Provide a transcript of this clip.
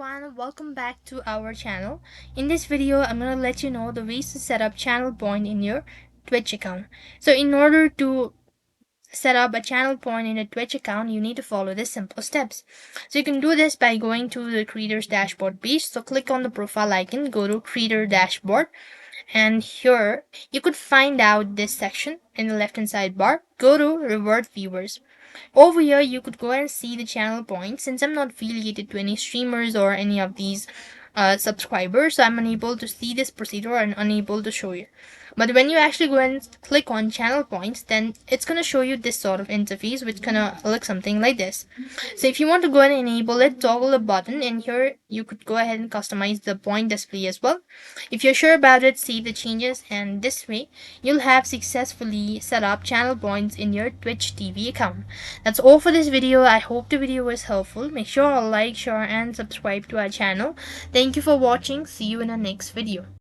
everyone, welcome back to our channel. In this video, I'm going to let you know the ways to set up channel point in your Twitch account. So in order to set up a channel point in a Twitch account, you need to follow these simple steps. So you can do this by going to the creator's dashboard page. So click on the profile icon, go to creator dashboard, and here you could find out this section in the left hand side bar. Go to reward viewers. Over here you could go and see the channel points. Since I'm not affiliated to any streamers or any of these subscribers, so I'm unable to see this procedure and unable to show you. But when you actually go and click on channel points, then it's going to show you this sort of interface, which gonna look something like this. So if you want to go and enable it, toggle the button, and here you could go ahead and customize the point display as well. If you're sure about it, save the changes, and this way you'll have successfully set up channel points in your Twitch TV account. That's all for this video. I hope the video was helpful. Make sure to like, share, and subscribe to our channel. Thank you for watching. See you in the next video.